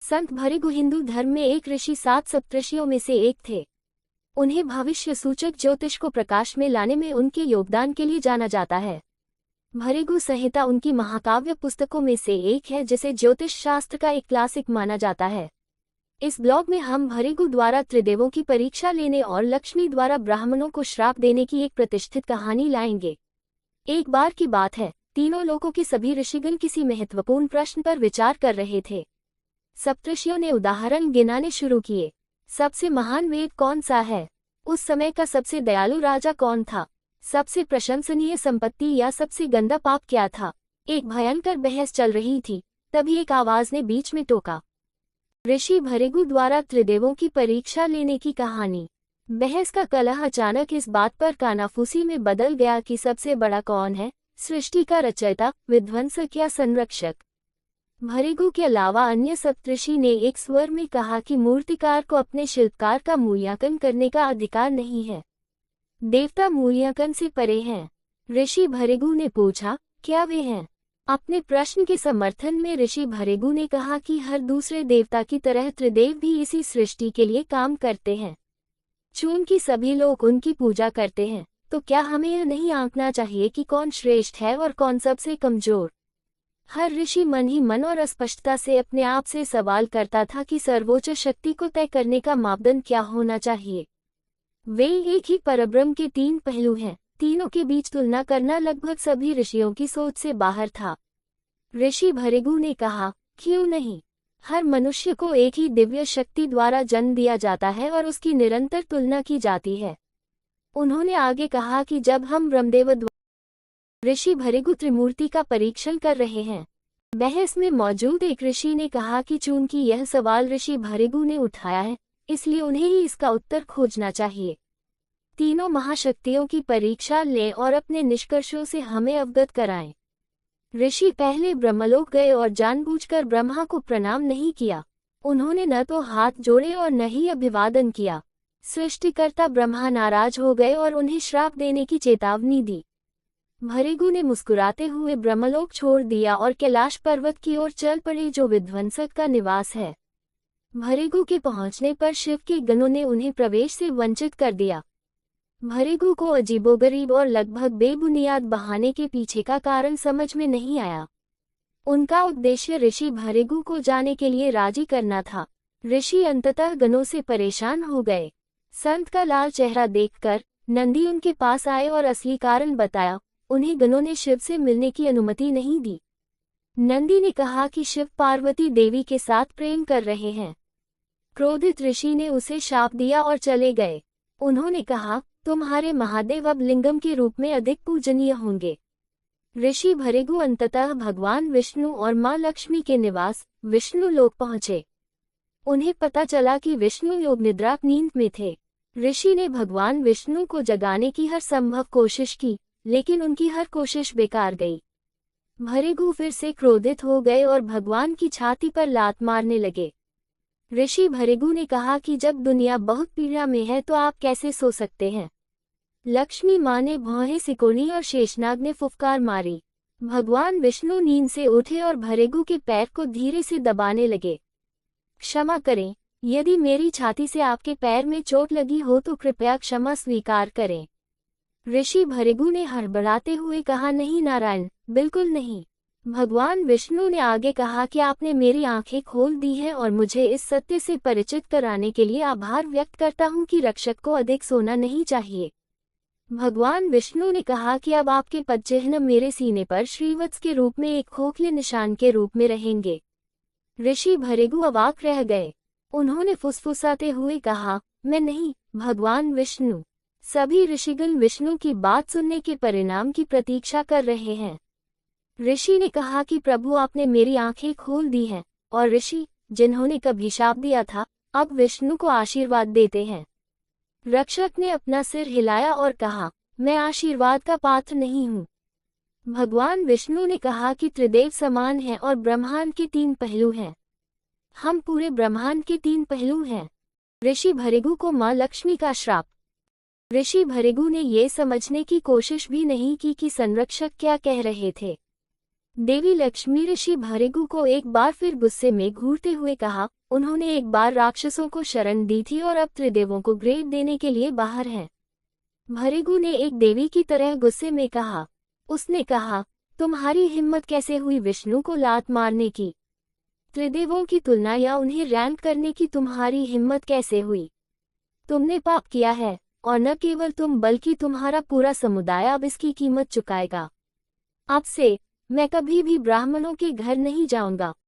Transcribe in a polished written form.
संत भृगु हिंदू धर्म में एक ऋषि 7 सप्तऋषियों में से एक थे। उन्हें भविष्य सूचक ज्योतिष को प्रकाश में लाने में उनके योगदान के लिए जाना जाता है। भृगु संहिता उनकी महाकाव्य पुस्तकों में से एक है जिसे ज्योतिष शास्त्र का एक क्लासिक माना जाता है। इस ब्लॉग में हम भृगु द्वारा त्रिदेवों की परीक्षा लेने और लक्ष्मी द्वारा ब्राह्मणों को श्राप देने की एक प्रतिष्ठित कहानी लाएंगे। एक बार की बात है, तीनों लोकों के सभी ऋषिगण किसी महत्वपूर्ण प्रश्न पर विचार कर रहे थे। सप्तऋषियों ने उदाहरण गिनाने शुरू किए। सबसे महान वेद कौन सा है? उस समय का सबसे दयालु राजा कौन था? सबसे प्रशंसनीय संपत्ति या सबसे गंदा पाप क्या था? एक भयंकर बहस चल रही थी, तभी एक आवाज ने बीच में टोका। ऋषि भृगु द्वारा त्रिदेवों की परीक्षा लेने की कहानी। बहस का कलह अचानक इस बात पर कानाफूसी में बदल गया कि सबसे बड़ा कौन है, सृष्टि का रचयिता, विध्वंसक या संरक्षक। भृगु के अलावा अन्य सप्तऋषि ने एक स्वर में कहा कि मूर्तिकार को अपने शिल्पकार का मूल्यांकन करने का अधिकार नहीं है। देवता मूल्यांकन से परे हैं। ऋषि भृगु ने पूछा, क्या वे हैं? अपने प्रश्न के समर्थन में ऋषि भृगु ने कहा कि हर दूसरे देवता की तरह त्रिदेव भी इसी सृष्टि के लिए काम करते हैं। चूंकि सभी लोग उनकी पूजा करते हैं, तो क्या हमें यह नहीं आंकना चाहिए कि कौन श्रेष्ठ है और कौन सबसे कमजोर? हर ऋषि मन ही मन और स्पष्टता से अपने आप से सवाल करता था कि सर्वोच्च शक्ति को तय करने का मापदंड क्या होना चाहिए। वे एक ही परब्रह्म के 3 पहलू हैं। तीनों के बीच तुलना करना लगभग सभी ऋषियों की सोच से बाहर था। ऋषि भृगु ने कहा, क्यों नहीं? हर मनुष्य को एक ही दिव्य शक्ति द्वारा जन्म दिया जाता है और उसकी निरंतर तुलना की जाती है। उन्होंने आगे कहा कि जब हम ब्रह्मदेव ऋषि भृगु त्रिमूर्ति का परीक्षण कर रहे हैं। बहस में मौजूद एक ऋषि ने कहा कि चूंकि यह सवाल ऋषि भृगु ने उठाया है, इसलिए उन्हें ही इसका उत्तर खोजना चाहिए। तीनों महाशक्तियों की परीक्षा लें और अपने निष्कर्षों से हमें अवगत कराएं। ऋषि पहले ब्रह्मलोक गए और जानबूझकर ब्रह्मा को प्रणाम नहीं किया। उन्होंने न तो हाथ जोड़े और न ही अभिवादन किया। सृष्टिकर्ता ब्रह्मा नाराज हो गए और उन्हें श्राप देने की चेतावनी दी। भृगु ने मुस्कुराते हुए ब्रह्मलोक छोड़ दिया और कैलाश पर्वत की ओर चल पड़े, जो विध्वंसक का निवास है। भृगु के पहुंचने पर शिव के गणों ने उन्हें प्रवेश से वंचित कर दिया। भृगु को अजीबोगरीब और लगभग बेबुनियाद बहाने के पीछे का कारण समझ में नहीं आया। उनका उद्देश्य ऋषि भृगु को जाने के लिए राजी करना था। ऋषि अंततः गणों से परेशान हो गए। संत का लाल चेहरा देखकर नंदी उनके पास आए और असली कारण बताया। उन्हें गणों ने शिव से मिलने की अनुमति नहीं दी। नंदी ने कहा कि शिव पार्वती देवी के साथ प्रेम कर रहे हैं। क्रोधित ऋषि ने उसे शाप दिया और चले गए। उन्होंने कहा, तुम्हारे महादेव अब लिंगम के रूप में अधिक पूजनीय होंगे। ऋषि भृगु अंततः भगवान विष्णु और मां लक्ष्मी के निवास विष्णु लोक पहुंचे। उन्हें पता चला कि विष्णु योग निद्रा नींद में थे। ऋषि ने भगवान विष्णु को जगाने की हर संभव कोशिश की, लेकिन उनकी हर कोशिश बेकार गई। भृगु फिर से क्रोधित हो गए और भगवान की छाती पर लात मारने लगे। ऋषि भृगु ने कहा कि जब दुनिया बहुत पीड़ा में है तो आप कैसे सो सकते हैं? लक्ष्मी मां ने भौहें सिकोड़ी और शेषनाग ने फुफकार मारी। भगवान विष्णु नींद से उठे और भृगु के पैर को धीरे से दबाने लगे। क्षमा करें, यदि मेरी छाती से आपके पैर में चोट लगी हो तो कृपया क्षमा स्वीकार करें। ऋषि भृगु ने हड़बड़ाते हुए कहा, नहीं नारायण, बिल्कुल नहीं। भगवान विष्णु ने आगे कहा कि आपने मेरी आंखें खोल दी हैं और मुझे इस सत्य से परिचित कराने के लिए आभार व्यक्त करता हूं कि रक्षक को अधिक सोना नहीं चाहिए। भगवान विष्णु ने कहा कि अब आपके पदचिह्न मेरे सीने पर श्रीवत्स के रूप में एक खोखले निशान के रूप में रहेंगे। ऋषि भृगु अवाक रह गए। उन्होंने फुसफुसाते हुए कहा, मैं नहीं, भगवान विष्णु। सभी ऋषिगण विष्णु की बात सुनने के परिणाम की प्रतीक्षा कर रहे हैं। ऋषि ने कहा कि प्रभु आपने मेरी आंखें खोल दी हैं, और ऋषि, जिन्होंने कभी शाप दिया था, अब विष्णु को आशीर्वाद देते हैं। रक्षक ने अपना सिर हिलाया और कहा, मैं आशीर्वाद का पात्र नहीं हूँ। भगवान विष्णु ने कहा कि त्रिदेव समान हैं और ब्रह्मांड के 3 पहलू हैं। हम पूरे ब्रह्मांड के 3 पहलू हैं। ऋषि भृगु को मां लक्ष्मी का श्राप। ऋषि भृगु ने ये समझने की कोशिश भी नहीं की कि संरक्षक क्या कह रहे थे। देवी लक्ष्मी ऋषि भृगु को एक बार फिर गुस्से में घूरते हुए कहा, उन्होंने एक बार राक्षसों को शरण दी थी और अब त्रिदेवों को ग्रेड देने के लिए बाहर हैं। भृगु ने एक देवी की तरह गुस्से में कहा। उसने कहा, तुम्हारी हिम्मत कैसे हुई विष्णु को लात मारने की? त्रिदेवों की तुलना या उन्हें रैंक करने की तुम्हारी हिम्मत कैसे हुई? तुमने पाप किया है, और न केवल तुम बल्कि तुम्हारा पूरा समुदाय अब इसकी कीमत चुकाएगा। अब से मैं कभी भी ब्राह्मणों के घर नहीं जाऊंगा।